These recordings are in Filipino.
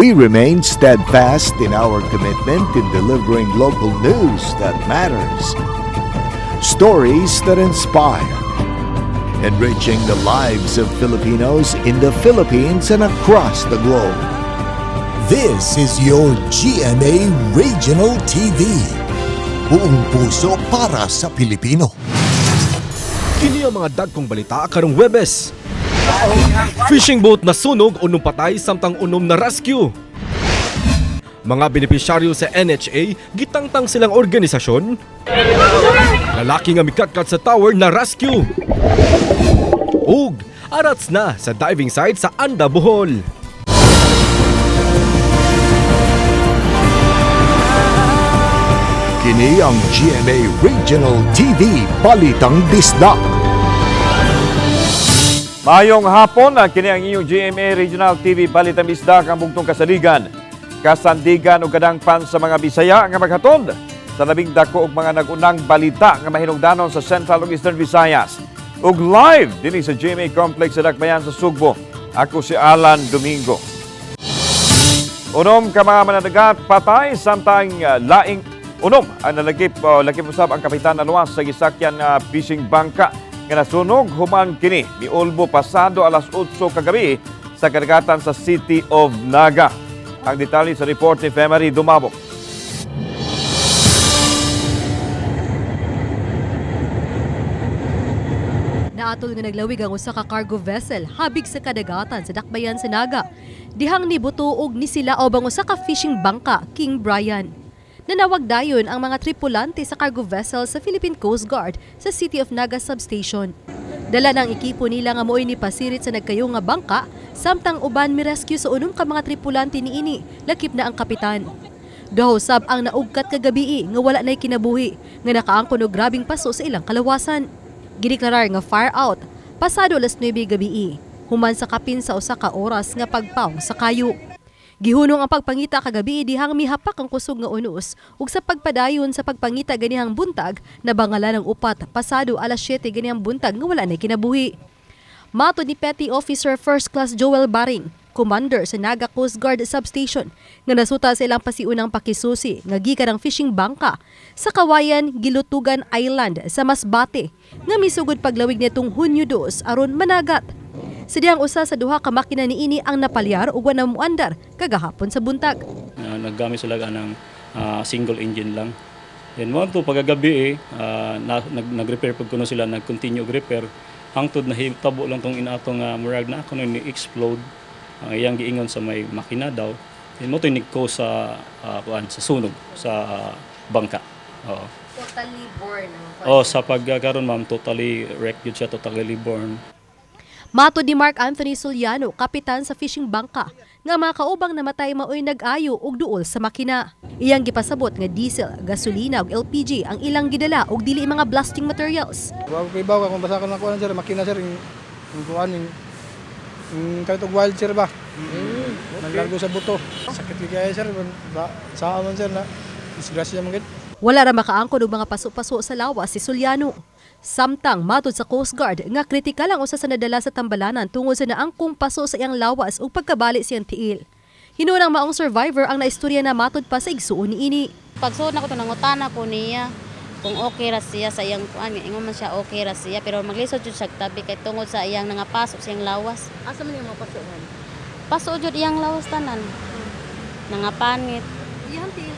We remain steadfast in our commitment in delivering local news that matters, stories that inspire, enriching the lives of Filipinos in the Philippines and across the globe. This is your GMA Regional TV. Buong puso para sa Pilipino. Kini ang mga dagkong balita karong Huwebes. Fishing boat na sunog o patay samtang unom na rescue. Mga benepisyaryo sa NHA gitangtang silang organisasyon. Lalaki nga mikatkat sa tower na rescue. Ug arats na sa diving site sa Anda, Bohol. Kini ang GMA Regional TV Balitang Bisdak. Mayong hapon, kini ang inyong GMA Regional TV Balitang Bisdak ang bugtong kasaligan. Kasandigan o gadangpan sa mga Bisaya nga maghatod sa labing dako og mga nagunang balita nga mahinungdanon sa Central ug Eastern Visayas. Ug live dinhi sa GMA Complex sa Dakbayan sa Sugbo. Ako si Alan Domingo. Unom ka mga mananagat patay samtang laing unom ang nalagip usab ang kapitan na luwas sa gisakyan fishing bangka nga nasunog human kini miulbo pasado alas 8 kagabi sa kadagatan sa City of Naga. Ang detalye sa report ni Femari Dumabok. Naatol nga naglawig ang usa ka cargo vessel habig sa kadagatan sa Dakbayan sa Naga. Dihang nibutuog ni sila ubang usa ka fishing bangka, King Brian. Nanawag dayon ang mga tripulante sa cargo vessel sa Philippine Coast Guard sa City of Naga Substation. Dala ng ekipo nila nga mo'y nipasirit sa nagkayo nga bangka, samtang uban mi-rescue sa unom ka mga tripulante niini, lakip na ang kapitan. Gahusab ang naugkat kagabi nga wala na'y kinabuhi, nga nakaangkon og grabing paso sa ilang kalawasan. Gideklarar nga fire out, pasado alas 9 gabi, human sa kapin sa usa ka oras nga pagpawong sa kayo. Gihunong ang pagpangita kagabi dihang mihapak ang kusog nga unos ug sa pagpadayon sa pagpangita ganihang buntag na bangalan ng upat pasado alas 7 ganihang buntag nga wala nay kinabuhi. Mato ni Petty Officer First Class Joel Baring, Commander sa Naga Coast Guard Substation, nga nasuta sa ilang pasiunang pakisusi nga gikan ang fishing bangka sa Kawayan, Gilutugan Island sa Masbate nga misugod paglawig nitong Hunyo 2 aron managat. Sadiyang usa sa duha ka makina niini ang napalyar ug wala muandar kagahapon sa buntag. Naggamit sila ng single engine lang. Then mo to pagagabi nag-repair pag kuno sila nag-continue repair hangtod na hitabo lang tong inatong murag na kuno ni explode ang iyang giingon sa may makina daw. Then mo to nigcause sa sa sunog sa bangka. Oo. Totally born. Sa pagkaron ma'am totally wrecked yun siya, totally born. Mato ni Mark Anthony Soliano, kapitan sa fishing bangka, nga mga kaubang namatay maoy nag-ayo og duol sa makina. Iyang gipasabot nga diesel, gasolina ug LPG ang ilang gidala og dili mga blasting materials. Wa ko ibaw kung basa ka na kuan sir, makina sir, yung kuan kahit og wild sir ba. Naglargo sa buto. Sakit kaya sir, sa aman sir na disgrasya man gid. Wala ra makaangkon og mga paso-paso sa lawas si Soliano. Samtang matod sa Coast Guard nga kritikal ang usa sa nadala sa tambalanan tungod sa naangkong paso sa iyang lawas ug pagkabali siyang tiil. Hinunang maong survivor ang naistorya na matod pa sa igsuon niini. Pagsuod na ko to nangutana ko niya kung okay ra siya sa iyang kuan, ingon man siya okay ra siya pero maglisod jud siya tabi kay tungod sa iyang nangapasok sa iyang lawas. Asa man yung mapaso man? Paso jud iyang lawas tanan. Nangapanit. Iyang tiil.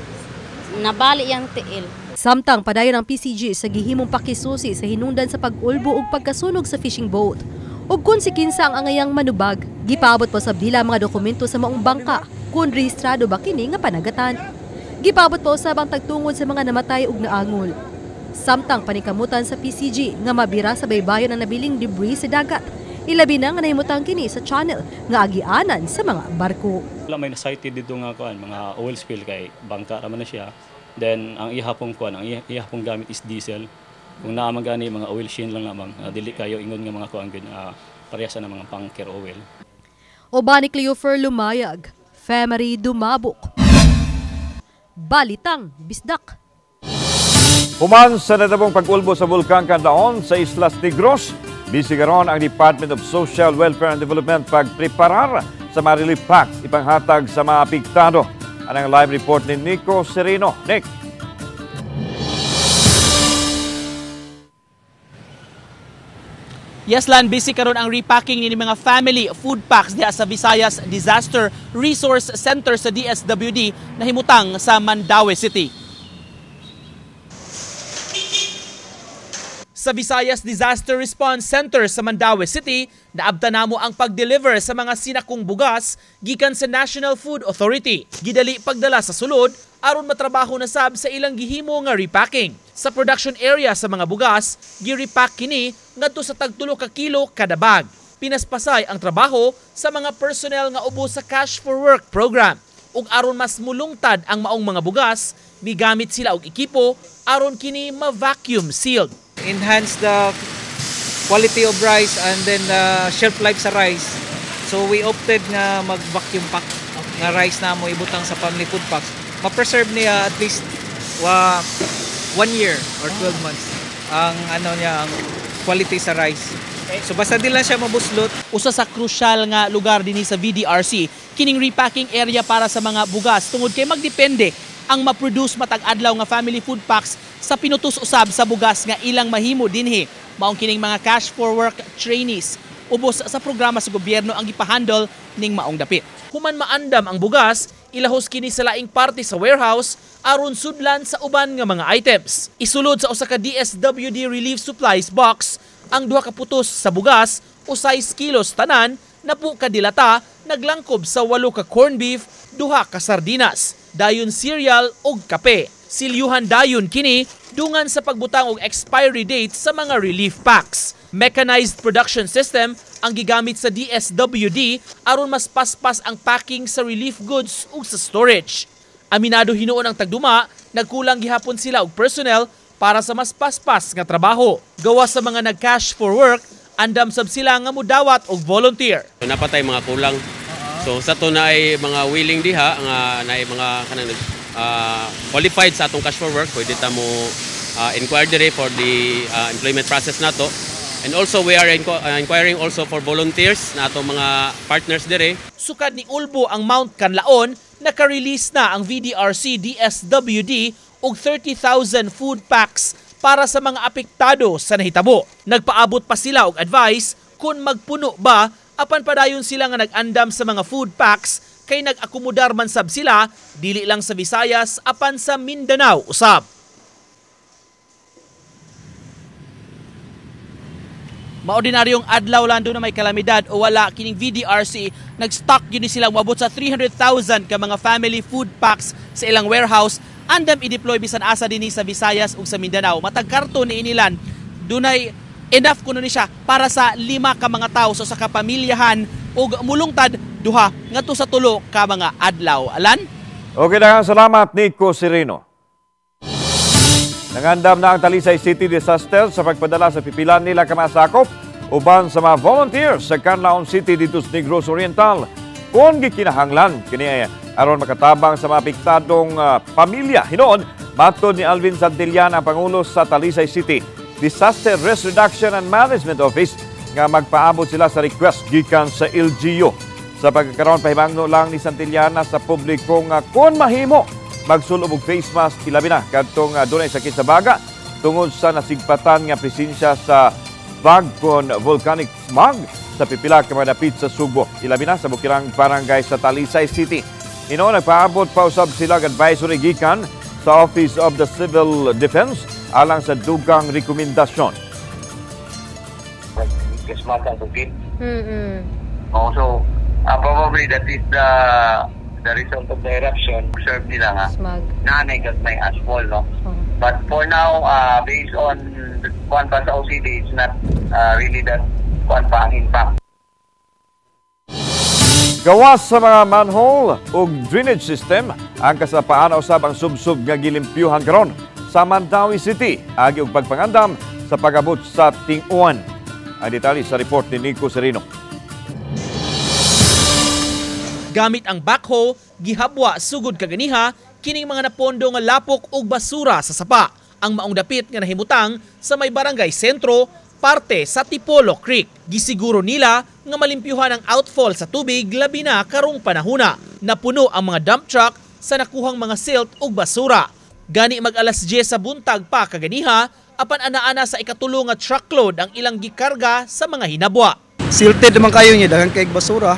Nabali iyang tiil. Samtang padayon ang PCG sa gihimong pakisusi sa hinungdan sa pag-ulbo ug pagkasunog sa fishing boat. Ug kun si kinsa ang angayang manubag, gipaabot pa sa dila mga dokumento sa maong bangka kung rehistrado ba kini nga panagatan. Gipaabot pa usab ang tagtungod sa mga namatay ug naangol. Samtang panikamutan sa PCG nga mabira sa baybayon ang nabiling debris sa dagat. Ilabi na nga nahimutang kini sa channel nga agianan sa mga barko. Wala may na-sighted dito nga kuan, mga oil spill kay bangka ra man na siya. Then ang ihapong kuan, ang ihapong gamit is diesel. Kung naa man gani mga oil sheen lang lamang, dili kayo ingon nga mga kuan gid parehas na mga bunker oil. Obani Cleofer Lumayag, Femari Dumabok. Balitang Bisdak. Human sa natabong pag-ulbo sa Bulkan Canlaon sa Islas Negros, Busy karon ang Department of Social Welfare and Development pagpreparar sa mga relief packs ipanghatag sa mga apektado. Anang live report ni Nico Serino. Nick. Yes, Lan, busy karon ang repacking ni mga family food packs diha sa Visayas Disaster Resource Center sa DSWD na himutang sa Mandaue City. Sa Visayas Disaster Response Center sa Mandaue City, naabta namo ang pag-deliver sa mga sinakong bugas gikan sa National Food Authority. Gidali pagdala sa sulod aron matrabaho na sab sa ilang gihimo nga repacking. Sa production area sa mga bugas, gi-repack kini ngadto sa tag 3 ka kilo kada bag. Pinaspasay ang trabaho sa mga personnel nga ubos sa Cash for Work program. Ug aron mas mulungtad ang maong mga bugas, migamit sila og ekipo aron kini ma-vacuum sealed. Enhance the quality of rice and then the shelf life sa rice. So we opted nga mag-vacuum pack nga rice na mo ibutang sa family food packs. Ma-preserve niya at least 1 year or 12 months ang ang quality sa rice. So basta di lang siya mabuslot. Usa sa crucial nga lugar dinhi sa VDRC, kining repacking area para sa mga bugas tungod kay magdepende ang ma-produce matag adlaw nga family food packs sa pinutos usab sa bugas nga ilang mahimo dinhi. Maong kining mga Cash for Work trainees ubos sa programa sa gobyerno ang gipahandle ning maong dapit. Human maandam ang bugas, ilahos kini sa laing parte sa warehouse aron sudlan sa uban nga mga items. Isulod sa usa ka DSWD Relief Supplies box ang 2 ka putos sa bugas o 6 kilos tanan na po kadilata naglangkob sa 8 ka corned beef, 2 ka sardinas, dayon cereal ug kape. Silyuhan dayon kini dungan sa pagbutang og expiry date sa mga relief packs. Mechanized production system ang gigamit sa DSWD aron mas paspas ang packing sa relief goods ug sa storage. Aminado hinuon ang tagduma, nagkulang gihapon sila og personnel para sa mas paspas nga trabaho. Gawas sa mga nag-cash for work, andam sab sila nga mudawat og volunteer. Napatay mga kulang. So sa to na ay mga willing diha nga na ay mga kanang qualified sa atong cash for work, pwede ta mo inquire dire for the employment process nato. And also we are inquiring also for volunteers na atong mga partners dire. Sukad ni Ulbo ang Mount Canlaon, naka-release na ang VDRC DSWD og 30,000 food packs para sa mga apektado sa nahitabo. Nagpaabot pa sila og advice kung magpuno ba apan padayon sila nga nag-andam sa mga food packs kay nag-akomodar man sab sila dili lang sa Visayas apan sa Mindanao usab. Maordinaryong adlaw lang doon na may kalamidad o wala kining VDRC, nag-stock yun sila umabot sa 300,000 ka mga family food packs sa ilang warehouse. Andam i-deploy bisan asa dinhi sa Visayas ug sa Mindanao. Matag karton ni inilan, dunay enough kuno ni siya para sa 5 ka mga tawo so sa kapamilyahan ug mulungtad 2 ngadto sa 3 ka mga adlaw. Alan? Okay na, salamat Nico Serino. Nangandam na ang Talisay City Disaster sa pagpadala sa pipilan nila kamasakop uban sa mga volunteers sa Canlaon City dito sa Negros Oriental. Kung gikinahanglan kini aron makatabang sa mga apektadong pamilya. Hinoon, matod ni Alvin Santillana, ang Pangulo sa Talisay City Disaster Risk Reduction and Management Office, nga magpaabot sila sa request gikan sa LGU. Sa pagkakaroon, pahimangno lang ni Santillana sa publiko nga kung mahimo magsulob og face mask ilabi na kadtong dunay sakit sa baga tungod sa nasigpatan nga presensya sa bagong volcanic smog sa pipila ka madapit sa Subo, ilabi na sa bukirang barangay sa Talisay City. Nagpaabot pa usab sila og advisory gikan sa Office of the Civil Defense alang sa dugang rekomendasyon. Also, probably that is the result of the eruption. Observe nila nga nanay kat may asphalt, no? But for now, based on kuan pa sa OCD, it's not really that kuan pa ang impact. Gawas sa mga manhole ug drainage system, ang kasapaan usab ang subsub nga gilimpyuhan karon sa Mandaue City agi og pagpangandam sa pag-abot sa ting-uwan. Ang detalye sa report ni Nico Serino. Gamit ang backhoe, gihabwa sugod kaganiha kining mga napondo nga lapok ug basura sa sapa. Ang maong dapit nga nahimutang sa may barangay sentro parte sa Tipolo Creek. Gisiguro nila nga malimpyuhan ang outfall sa tubig labi na karong panahona. Napuno ang mga dump truck sa nakuhang mga silt ug basura. Gani mag alas 10 sa buntag pa kaganiha, apan ana-ana sa ikatulong nga truckload ang ilang gikarga sa mga hinabwa. Silted naman kayo niya, daghang kay basura.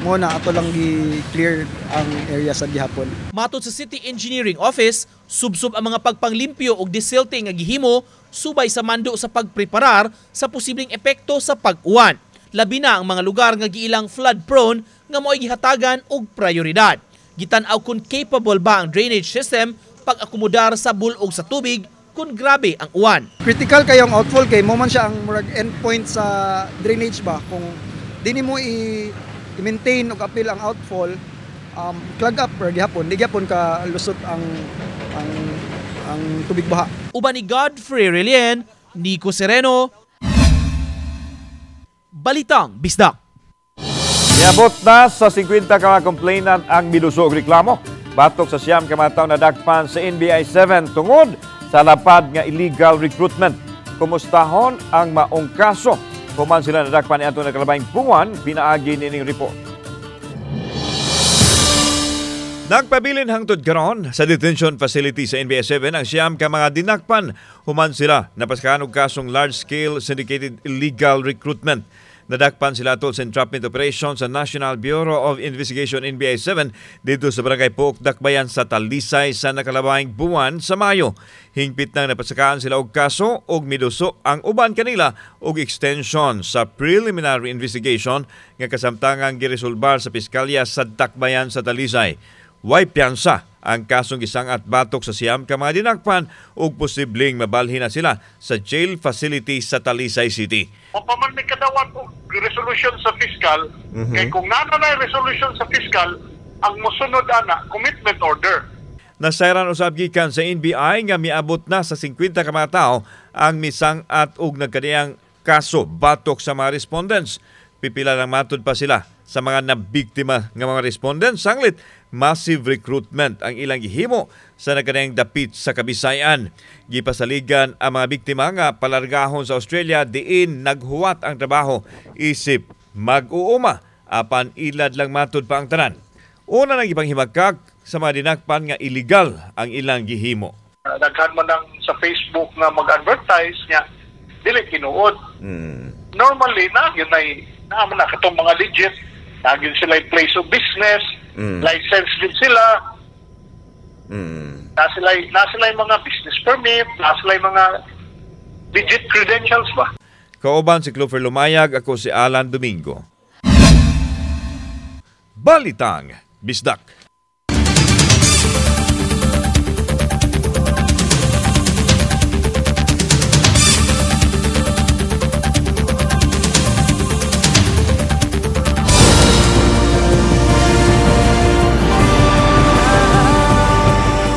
Muna ato lang gi-clear ang area sa gihapon. Matod sa City Engineering Office, subsob ang mga pagpanglimpyo og desilting nga gihimo subay sa mando sa pagpreparar sa posibleng epekto sa pag-uwan. Labi na ang mga lugar nga giilang flood prone nga mo'y gihatagan og prioridad. Gitan-aw kung capable ba ang drainage system pag-akomodar sa bulog sa tubig kung grabe ang uwan. Critical kayo ang outfall kay mo man siya ang murag endpoint sa drainage ba. Kung dini mo i-maintain o appeal ang outfall, clog up or gihapon, di gihapon ka lusot ang tubig baha. Uban ni Godfrey Relien, Nico Sereno, Balitang Bisdak. Niabot na sa 50 ka mga complainant ang midusog reklamo. Batok sa siyam ka mga taong nadakpan sa NBI 7 tungod sa lapad nga illegal recruitment. Kumustahon ang maong kaso. Human sila nadakpan ni atong nagkalabayng bungan, pinaagi nining report. Nagpabilin hangtod karon sa detention facility sa NBI 7 ang siyam ka mga dinakpan. Human sila napaskahan og kasong large-scale syndicated illegal recruitment. Nadakpan sila tol sa entrapment operation sa National Bureau of Investigation NBI 7 dito sa Barangay Puok, Dakbayan sa Talisay sa nakalabayng buwan sa Mayo. Hingpit nang napasakaan sila og kaso og miduso ang uban kanila og extension sa preliminary investigation nga kasamtangang giresolbar sa piskalya sa Dakbayan sa Talisay. Way piyansa ang kasong isang at batok sa siyam ka mga dinakpan ug posibleng mabalhin na sila sa jail facility sa Talisay City. O pa man may kadawat og resolution sa fiscal, kay kung nanay resolution sa fiscal, ang mosunod ana commitment order. Nasayran usab gikan sa NBI nga miabot na sa 50 ka mga tao ang misang at og nagkadiyang kaso batok sa mga respondents. Pipila lang matud pa sila sa mga nabiktima nga mga respondents sanglit massive recruitment ang ilang gihimo sa nagkadayang dapit sa Kabisayan. Gipasaligan ang mga biktima nga palargahon sa Australia diin naghuwat ang trabaho isip mag-uuma apan ilad lang matud pa ang tanan. Una nang ipanghimagkak sa mga dinakpan nga illegal ang ilang gihimo. Daghan man lang sa Facebook nga mag-advertise niya dili tinuod. Normally na yun ay naman na katong mga legit, naging sila yung place of business, license din sila, na sila yung mga business permit, na sila yung mga legit credentials ba. Kauban si Clover Lumayag, ako si Alan Domingo. Balitang Bisdak.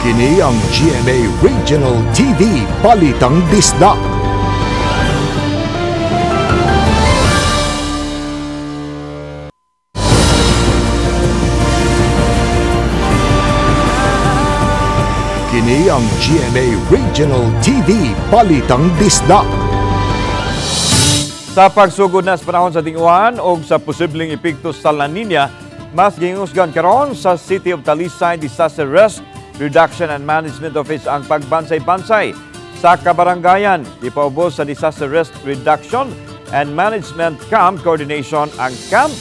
Kini ang GMA Regional TV Balitang Bisdak. Kini ang GMA Regional TV Balitang Bisdak. Sa pagsugod na sa panahon sa tinguan o sa posibleng epekto sa La Nina, mas gingusgan karon sa City of Talisay Disaster Risk Reduction and Management Office ang pagbansay-bansay sa kabarangayan. Ipaubos sa Disaster Risk Reduction and Management Camp Coordination ang Camp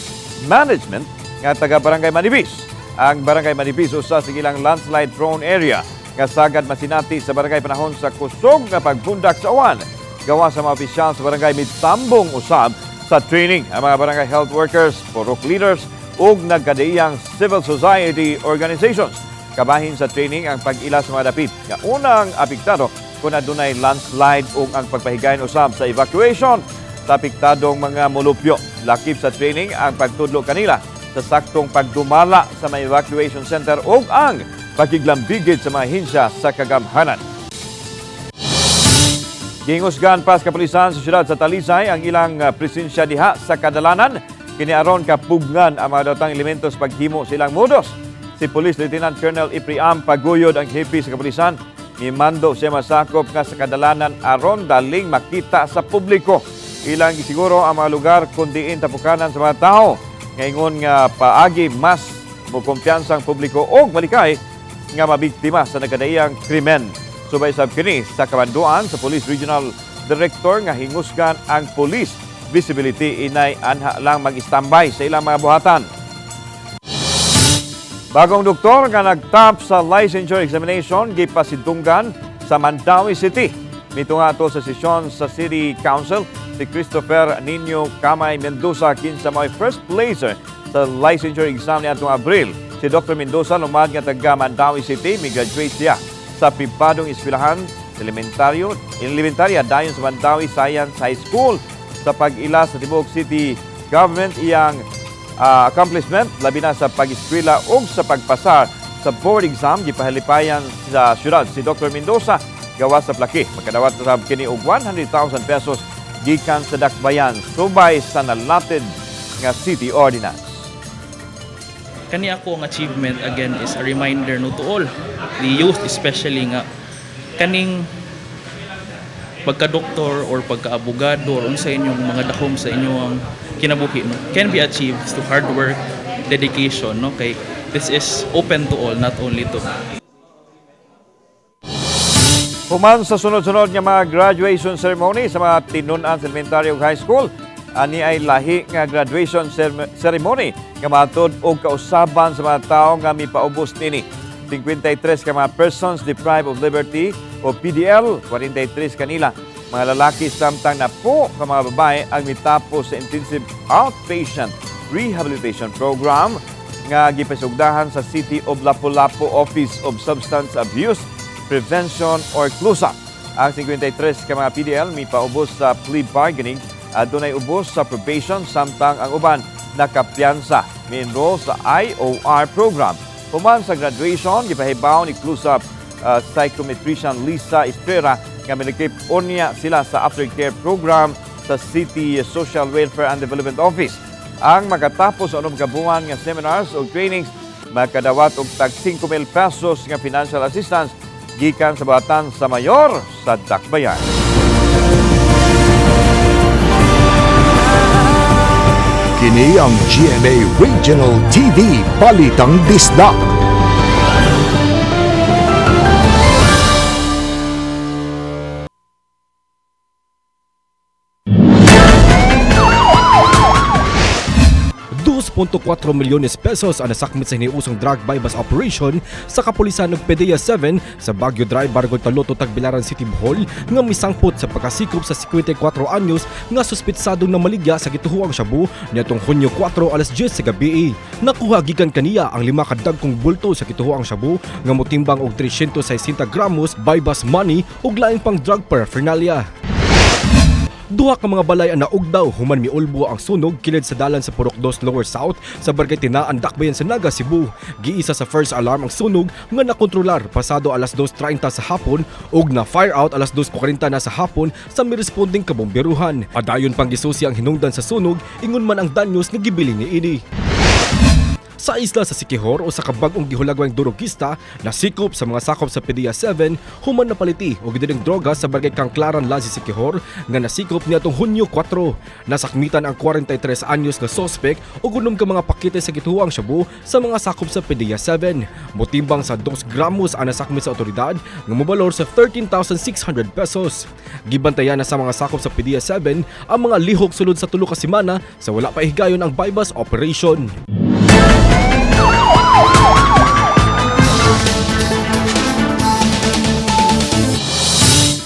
Management nga taga-Barangay Manibis. Ang Barangay Manibis usa sa ilang landslide prone area nga sagad masinati sa barangay panahon sa kusog nga pagbundak sa uwan. Gawa sa mga opisyal sa barangay mitambong usab sa training ang mga barangay health workers, purok leaders ug nagkadaiyang civil society organizations. Kabahin sa training ang pag-ila sa mga dapit nga unang apektado kung adunay landslide ug ang pagpahigayon usab sa evacuation sa apektadong mga molupyo. Lakip sa training ang pagtudlo kanila sa saktong pagdumala sa mga evacuation center ug ang pakiglambigid sa mga hinsya sa kagamhanan. Gingusgan pas kapulisan sa siyudad sa Talisay ang ilang presensya diha sa kadalanan. Kini aron kapugnan ang mga datang elementos paghimo silang modus. Si Police Lieutenant Colonel Ipriam Paguyod ang hepe sa kapulisan Mimando siya masakop nga sa kadalanan aron daling makita sa publiko. Ilang siguro ang mga lugar kundiin tapukanan sa mga tao. Ngayon nga paagi mas mukumpiyansang publiko o malikay nga mabiktima sa nagkadaiyang krimen. Subay sab kini sa kabanduan sa Police Regional Director nga hingusgan ang police visibility inay anha lang mag-standby sa ilang mga buhatan. Bagong doktor nga nagtap sa licensure examination gipasidunggan sa Mandawi City. Nito nga ito sa sesyon sa City Council, si Christopher Nino Camay Mendoza kinsa may first placer sa licensure exam ni atong Abril. Si Dr. Mendoza lumad nga taga Mandawi City, mi-graduate siya sa pribadong eskwelahan elementarya dayon sa Mandawi Science High School. Sa pag-ila sa Tibok City Government, iyang accomplishment labi na sa pag-eskwela o sa pagpasar sa board exam gipahalipayan sa syudad. Si Dr. Mendoza gawas sa plaki magkadawat sa kini og 100,000 pesos gikan sa dakbayan subay sa nalatid nga city ordinance. Kani ako ang achievement again is a reminder no to all the youth, especially nga kaning pagka-doktor or pagka-abogado or unsa inyong mga dakom sa inyong kinabuhi no, can be achieved through hard work, dedication, no, kay this is open to all, not only to. Human sa sunod-sunod nga mga graduation ceremony sa mga tinunan sa elementary ug high school, ani ay lahi nga graduation ceremony nga matod og kausaban sa mga tawo nga mipaubos nini. 53 ka mga persons deprived of liberty o PDL, 43 kanila mga lalaki samtang na po ka mga babae ang mitapos sa intensive outpatient rehabilitation program nga gipasugdahan sa City of Lapu-Lapu Office of Substance Abuse Prevention or CLUSA. Ang 53 ka mga PDL mipaubos sa plea bargaining at dunay ubos sa probation samtang ang uban nakapiyansa mi-enroll sa IOR program. Human sa graduation, gipahibaw ni CLUSA psychometrician Lisa Estrera nga milikip unya sila sa aftercare program sa City Social Welfare and Development Office. Ang makatapos sa anong kabuhan nga seminars o trainings, makadawat og tag 5,000 pesos nga financial assistance gikan sa batan sa mayor sa Dakbayan. Kini ang GMA Regional TV Balitang Disdak. $2.4 milyones pesos ang nasakmit sa hiniusong drug bypass operation sa kapulisan ng PDEA 7 sa Baguio Drive, Barangay Taloto, Tagbilaran City, Bohol nga misangpot sa pagkasikop sa 54 anyos nga suspitsadong namaligya sa gituhuang shabu niadtong Hunyo 4 alas 10 sa gabi. Nakuha gikan kaniya ang 5 ka dagkong bulto sa gituhuang shabu nga motimbang og 360 gramos bypass money ug lain pang drug paraphernalia. Duha ka mga balay ang naugdaw human miulbo ang sunog kilid sa dalan sa Purok 2 Lower South sa Barangay Tinaan, Dakbayan sa Naga, Cebu. Giisa sa first alarm ang sunog nga nakontrolar pasado alas 2:30 sa hapon ug na fire out alas 2:40 na sa hapon sa miresponding kabomberuhan. Padayon pang gisusi ang hinungdan sa sunog ingon man ang danyos nga gibilin ni ini. Sa isla sa Siquijor o sa kabag-ong gihulagwang durugista na sikop sa mga sakop sa PDEA 7 human na paliti o gidiring droga sa Barangay Kangklaran, Lazi, Siquijor nga nasikop niadtong Hunyo 4. Nasakmitan ang 43 anyos nga sospek o gunom ka mga pakete sa gituhuang shabu sa mga sakop sa PDEA 7. Motimbang sa 2 gramos ang nasakmit sa otoridad nga mobalor sa 13,600 pesos. Gibantayan na sa mga sakop sa PDEA 7 ang mga lihok sulod sa 3 ka semana sa wala pa higayon ang bypass operation.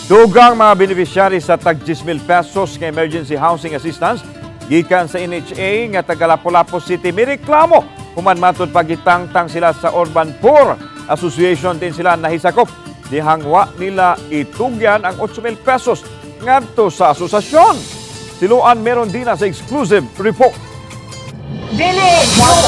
Dugang mga beneficiary sa tag 10,000 pesos nga emergency housing assistance gikan sa NHA nga taga Lapu-Lapu City mireklamo human matud pagitangtang sila sa Urban Poor Association din sila nahisakop. Dihangwa nila itugyan ang 8,000 pesos ngadto sa asosasyon. Siluan meron din sa exclusive report. Dili!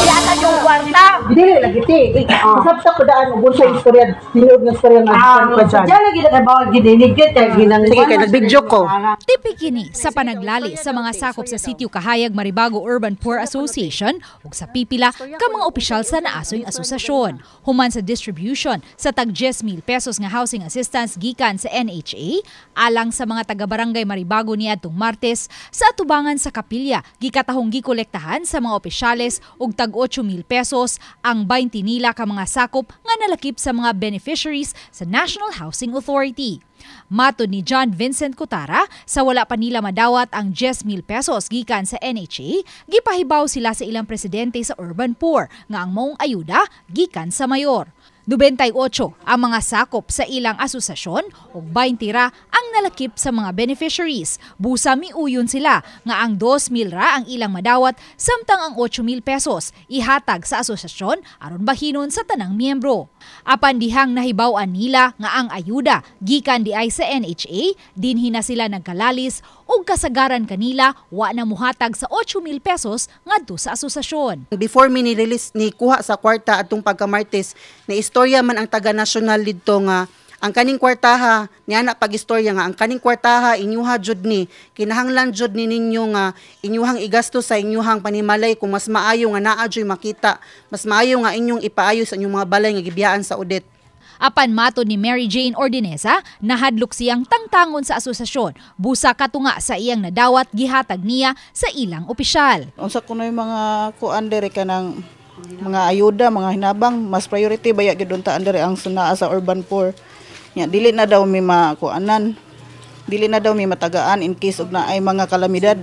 Yata yung kwarta! Dili, lagi ti. Masabta ko daan, ubon sa istorya, tinuod ng istorya nga pa dyan. Diyan lagi na bawag gininigit, sige kay nagbidyo ko. Tipikini sa panaglali sa mga sakop sa Sitio Kahayag Maribago Urban Poor Association ug sa pipila ka mga opisyal sa naasoy asosasyon. Human sa distribution sa tag 10,000 pesos nga housing assistance gikan sa NHA alang sa mga taga-barangay Maribago niadtong Martes sa atubangan sa kapilya gikatahong gikolektahan sa mga opisyales ug tag 8,000 pesos ang 20 nila ka mga sakop nga nalakip sa mga beneficiaries sa National Housing Authority. Matod ni John Vincent Cotara, sa wala pa nila madawat ang 10,000 pesos gikan sa NHA, gipahibaw sila sa ilang presidente sa Urban Poor nga ang maong ayuda gikan sa mayor. 28 ang mga sakop sa ilang asosasyon ug 20 ra ang nalakip sa mga beneficiaries. Busa miuyon sila nga ang 2,000 ra ang ilang madawat samtang ang 8,000 pesos ihatag sa asosasyon aron bahinon sa tanang miyembro. Apan dihang nahibaw-an nila nga ang ayuda gikan di ay sa NHA, dinhi na sila nagkalalis ug kasagaran kanila wa na muhatag sa 8,000 pesos ngadto sa asosasyon. Before mi ni-release ni kuha sa kwarta atong pagka-Martes, na istorya man ang taga-national didto nga ang kaning kwartaha niya na pag-istorya nga ang kaning kwartaha inyuha jud ni kinahanglan jud ni ninyo nga inyuhang igasto sa inyuhang panimalay kung mas maayo nga naa joy makita, mas maayo nga inyong ipaayo sa inyong mga balay nga gibiyaan sa audit. Apan matod ni Mary Jane Ordinesa, nahadlok siyang tangtangon sa asosasyon, busa katunga sa iyang nadawat gihatag niya sa ilang opisyal. Unsa kunoy mga kuan diri kanang mga ayuda, mga hinabang, mas priority baya gid unta diri ang sunaa sa Urban Poor. Nya dili na daw mi makuanan, dili na daw mi matagaan in case og naay mga kalamidad.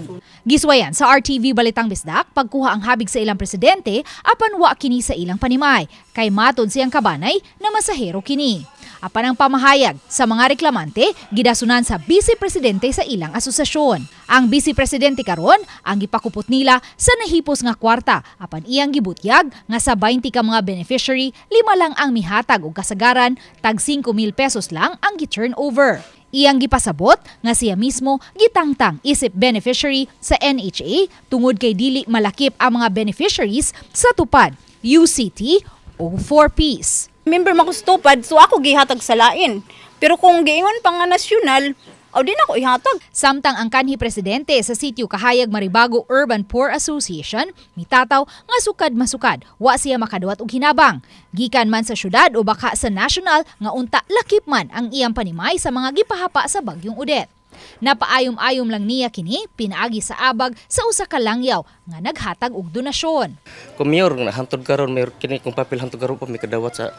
Giswayan sa RTV Balitang Bisdak pagkuha ang habig sa ilang presidente apan wa kini sa ilang panimay kay matod siyang kabanay na masahero kini. Apan ang pamahayag sa mga reklamante gidasunan sa Vice Presidente sa ilang asosasyon. Ang Vice Presidente karon ang gipakupot nila sa nahipos nga kwarta apan iyang gibutyag nga sa 20 ka mga beneficiary 5 lang ang mihatag og kasagaran tag 5,000 pesos lang ang gi-turnover. Iyang gipasabot nga siya mismo gitangtang isip beneficiary sa NHA tungod kay dili malakip ang mga beneficiaries sa tupad, UCT o 4Ps. Member makustupad, so ako gihatag sa lain. Pero kung giingon pa nga nasyonal, o din ako ihatag. Samtang ang kanhi presidente sa Sitio Kahayag Maribago Urban Poor Association, mitataw nga sukad-masukad, wa siya makadawat og hinabang. Gikan man sa syudad o baka sa national nga unta lakip man ang iyang panimay sa mga gipahapa sa bagyong Odette. Napaayom-ayom lang niya kini pinaagi sa abag sa usa ka langyaw nga naghatag og donasyon. Kung mayor hantod karon mayor kini kung papel hantod karon pa may kadawat sa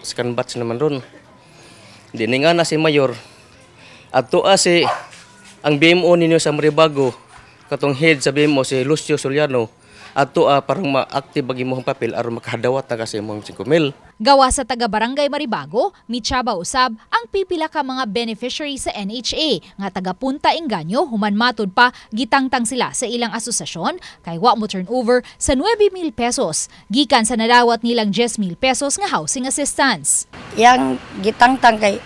scan batch naman ron. Dini nga na si mayor adto si ang BMO ninyo sa Maribago katong head sa BMO si Lucio Soliano adto parang ma-active bagi mo ang papel aron makadawat na kasi imong 5,000. Gawa sa taga-barangay Maribago, mitsaba usab ang pipila ka mga beneficiary sa NHA nga taga-Punta Engaño human matod pa gitangtang sila sa ilang asosasyon kay wa mo turnover sa 9,000 pesos gikan sa nadawat nilang 10,000 pesos nga housing assistance. Yang gitangtang kay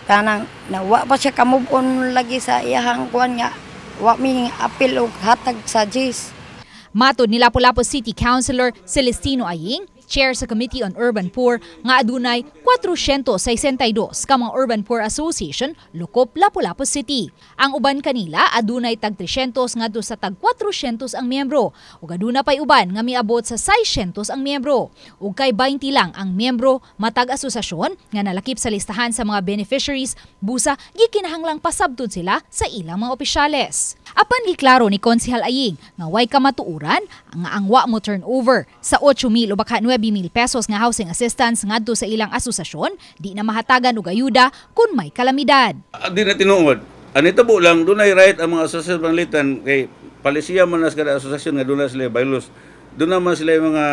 kanang na wa pa siya ka-move on lagi sa iyang kuan nga wa mi apil og hatag sa GIS. Matod ni Lapu-Lapu City Councilor Celestino Aying, Chair sa Committee on Urban Poor, nga adunay 462 ka mga Urban Poor Association lukop Lapu-Lapu City. Ang uban kanila adunay tag 300 ngadto sa tag 400 ang miyembro ug aduna pay uban nga miabot sa 600 ang miyembro ug kay 20 lang ang miyembro matag asosasyon nga nalakip sa listahan sa mga beneficiaries busa gikinahanglang pasabtod sila sa ilang mga opisyales. Apan giklaro ni Konsehal Aying nga way kamatuuran nga ang wa mo turnover sa 8,000 o baka 9,000 pesos nga housing assistance ngadto sa ilang asosasyon di na mahatagan og ayuda kung may kalamidad. Di na tinuod. Anita po lang dunay right ang mga asosasyon panglitan kay palisiya man nas kada asosasyon nga dunay sila bylaws. Doon naman sila yung mga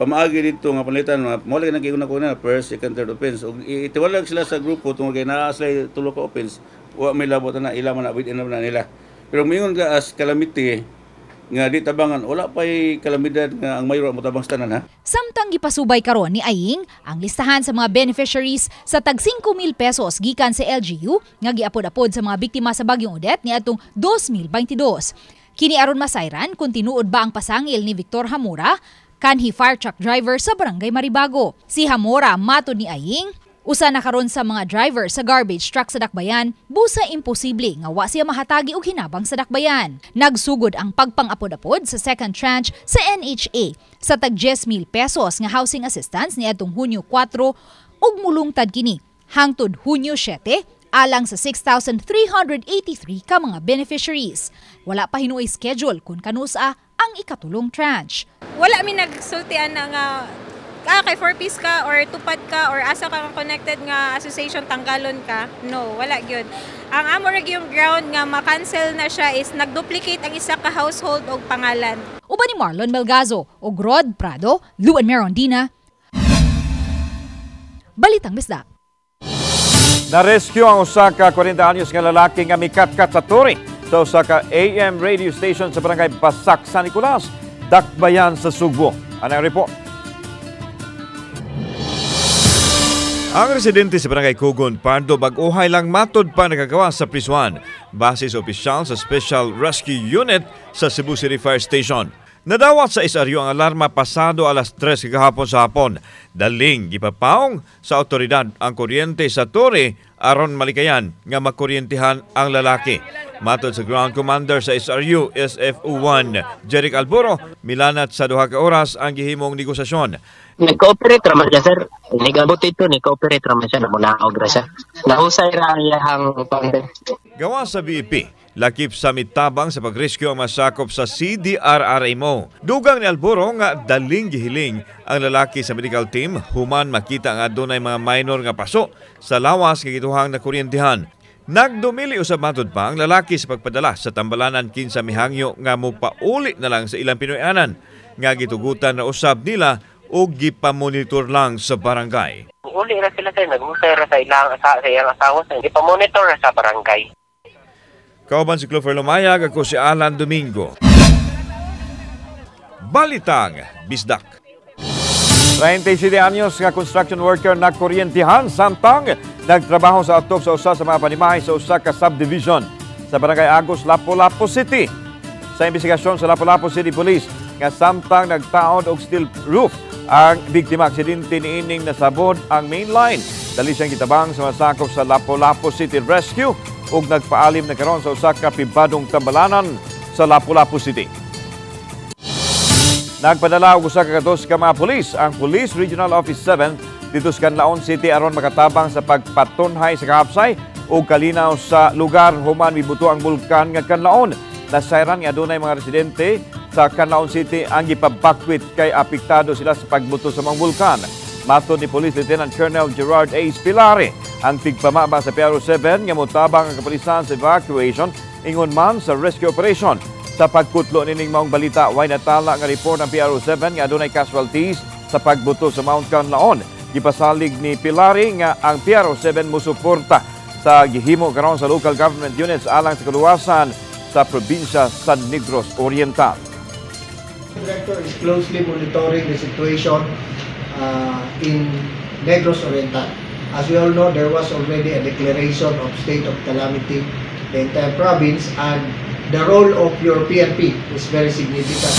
pamaagi dito nga panlitan mo lang nagkiuna-kuna first, second, third offense ug itiwalag sila sa grupo tungod kay naa sila tulo ka offense wa may labot na ila man within na nila. Pero mingon ka as calamity nga di tabangan wala pay kalamidad nga ang mayor mo tabang tanan ha. Samtang gipasubay karon ni Aying ang listahan sa mga beneficiaries sa tag 5,000 pesos gikan sa LGU nga giapod-apod sa mga biktima sa bagyong Odette niadtong 2022. Kini aron masayran kung tinuod ba ang pasangil ni Victor Hamora, kanhi fire truck driver sa Barangay Maribago. Si Hamora matud ni Aying, usa na karon sa mga driver sa garbage truck sa Dakbayan, busa imposible nga wa siya mahatagi og hinabang sa Dakbayan. Nagsugod ang pagpang-apod-apod sa second tranche sa NHA sa tag 10,000 pesos nga housing assistance niadtong Hunyo 4 ug mulungtad kini hangtod Hunyo 7 alang sa 6,383 ka mga beneficiaries. Wala pa hinuoy schedule kung kanusa ang ikatulong tranche. Wala mi nagsultian na nga kay 4-piece ka or tupad ka or asa ka connected nga association tanggalon ka. No, wala gyud. Ang amo ra yung ground nga ma-cancel na siya is nagduplicate ang isa ka household og pangalan. Uban ni Marlon Melgazo og Rod Prado, Luan Merondina. Balitang Bisdak. Na-rescue ang usa ka 40 anyos nga lalaki nga mikatkat sa turi sa usa ka AM radio station sa barangay Basak, San Nicolas, Dakbayan sa Subo. Ano ang report? Ang residente sa Barangay Kugon, Pardo, Bag-Ohay lang matod pa nagagawa sa prisuan base sa opisyal sa Special Rescue Unit sa Cebu City Fire Station. Nadawat sa SRU ang alarma pasado alas 3 kahapon sa hapon. Daling gipapaong sa otoridad ang kuryente sa tore aron malikayan nga makuryentehan ang lalaki. Matod sa Ground Commander sa SRU, SFU-1, Jeric Alburo, milanat sa 2 ka oras ang gihimong negosasyon. Nag-cooperate raman siya, sir. Nag-abot ito, nag-cooperate raman siya. Namunaog ra siya. Nahusay ra iyahang pangde. Gawa sa BIP, lakip sa mitabang sa pag-rescue ang masakop sa CDRRMO. Dugang ni Alburo nga daling gihiling ang lalaki sa medical team human makita nga dunay mga minor nga paso sa lawas nga gituhang na kuryentehan. Nagdumili usab matod pa ang lalaki sa pagpadala sa tambalanan kinsa mihangyo nga mopauli na lang sa ilang Pinoyanan nga gitugutan na usab nila o gipamonitor lang sa barangay. Uli ra sila sir, nag-usay ra sa iyang asawa sir. Gipamonitor ra sa barangay. Kauban si Clover Lumayag, ako si Alan Domingo. Balitang Bisdak. 27 anyos nga construction worker na kuryentihan samtang nagtrabaho sa atok sa usa sa mga panimahay sa usa ka subdivision sa Barangay Agos, Lapu-Lapu City. Sa investigasyon sa Lapu-Lapu City Police nga samtang nagtaod og steel roof ang biktima aksidente niining nasabod ang main line. Dali siyang gitabang sa masakop sa Lapu-Lapu City Rescue ug nagpaalim na karon sa usa ka pribadong tambalanan sa Lapu-Lapu City. Nagpadala og usa ka kados ka mga pulis ang Police Regional Office 7 dito sa Canlaon City aron makatabang sa pagpatunhay sa kahapsay ug kalinaw sa lugar human mibuto ang bulkan nga Canlaon. Nasayran nga adunay mga residente sa Canlaon City ang gipabakwit kay apektado sila sa pagbuto sa mga bulkan. Matod ni Police Lieutenant Colonel Gerard A. Spilare, ang tigpamaba sa PRO7 nga motabang ang kapulisan sa evacuation ingon man sa rescue operation. Sa pagkutlo nining maong balita, way natala nga report ng PRO7 nga adunay casualties sa pagbuto sa Mount Canlaon. Gipasalig ni Pilari nga ang PRO7 musuporta sa gihimo karon sa local government units alang sa kaluwasan sa probinsya San Negros Oriental. The director is closely monitoring the situation in Negros Oriental. As we all know, there was already a declaration of state of calamity in the entire province, and the role of your PNP is very significant.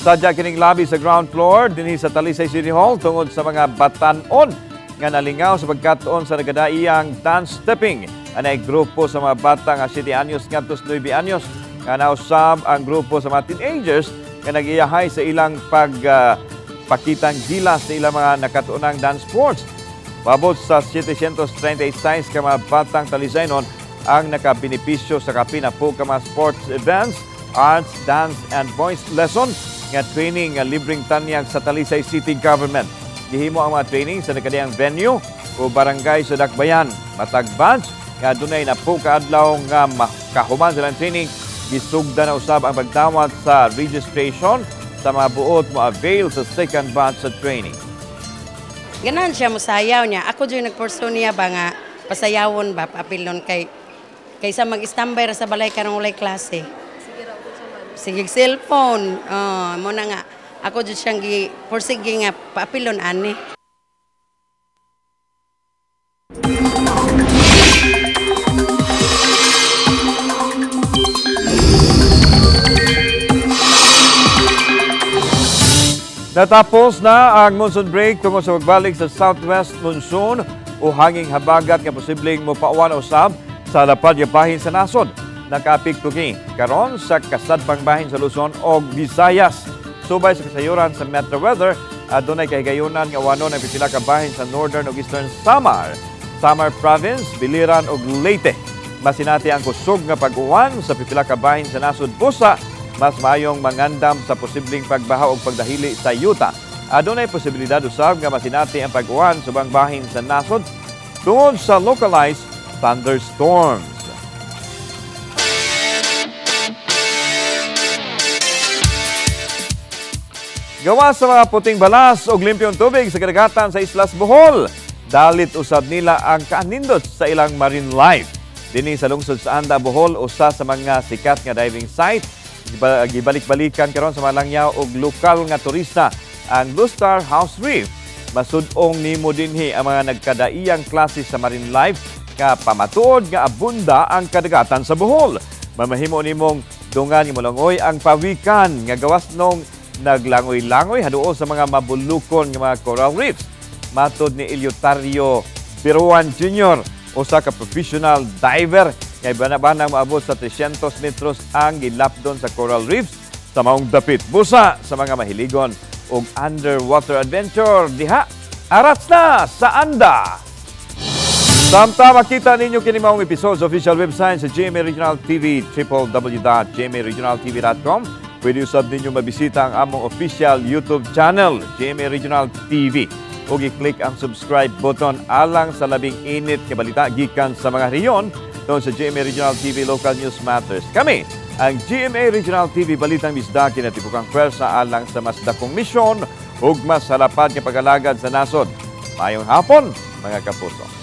Sadya kining labi sa ground floor dinhi sa Talisay City Hall tungod sa mga batan-on nga nalingaw sa pagkatuon sa nagadaiyang dance stepping. Anay grupo sa mga bata nga 7 anyos ngadto 9 anyos nga nausab ang grupo sa mga teenagers nga nagiyahay sa ilang pakitang gilas sa ilang mga nakatuunang dance sports. Pabot sa 736 ka mga batang Talisaynon ang nakabenepisyo sa kapina po ka mga sports events, arts, dance, and voice lesson nga training nga libreng tanyag sa Talisay City Government. Gihimo ang mga training sa nakadiyang venue o barangay sa Dakbayan. Matag batch nga dunay na po kaadlaw nga makahuman silang training. Gisugda na usab ang pagtawat sa registration sa mga buot mo avail sa second batch sa training. Ganahan siya mosayaw niya. Ako dyan nagporso niya ba nga pasayawon ba papilon kaysa mag-standby sa balay karong ulay klase. Sige cellphone. Mo na nga ako dyan siyang porsige nga papilon ani. Natapos na ang monsoon break tungod sa pagbalik sa southwest monsoon o hanging habagat nga posibleng mopauwan usab sa lapad nga bahin sa nasod. Nakaapekto kini karon sa kasadpang bahin sa Luzon o Visayas. Subay sa kasayuran sa Metro Weather, adunay kahigayunan nga wano ng pipila ka bahin sa northern ug eastern Samar Province, Biliran ug Leyte. Masinati ang kusog nga pag-uwan sa pipila ka bahin sa nasod busa, mas mayong mangandam sa posibleng pagbaha ug pagdahili sa yuta. Adunay posibilidad usab nga masinati ang pag-uwan sa ubang bahin sa nasod tungod sa localized thunderstorms. Gawa sa mga puting balas o limpyong tubig sa kadagatan sa Islas Bohol, dalit usab nila ang kaanindot sa ilang marine life. Dini sa lungsod sa Anda, Bohol, usa sa mga sikat nga diving site. Gibalik-balikan karon sa Malangyaw og lokal nga turista ang Blue Star House Reef. Masud-ong nimo dinhi ang mga nagkadaiyang klase sa marine life nga pamatuod nga abunda ang kadagatan sa Bohol. Mamahimo nimong dungan nga molangoy ang pawikan nga gawas nung naglangoy-langoy haduo sa mga mabulukon nga mga coral reefs. Matod ni Eleuterio Biruan Jr., usa ka professional diver nga banabanang maabot sa 300 metros ang gilapdon sa coral reefs sa maong dapit. Busa sa mga mahiligon og underwater adventure diha arats na sa Anda. Samtang makita ninyo kini maong episode sa official website sa GMA Regional TV, www.gmaregionaltv.com. Pwede usab ninyo mabisita ang among official YouTube channel, GMA Regional TV. O i-click ang subscribe button alang sa labing init nga balita gikan sa mga rehiyon tungod sa GMA Regional TV Local News Matters. Kami, ang GMA Regional TV Balitang Misda kinatibukang pwersa alang sa mas dakong misyon ug mas halapad nga pag-alagad sa nasod. Mayong hapon, mga kapuso.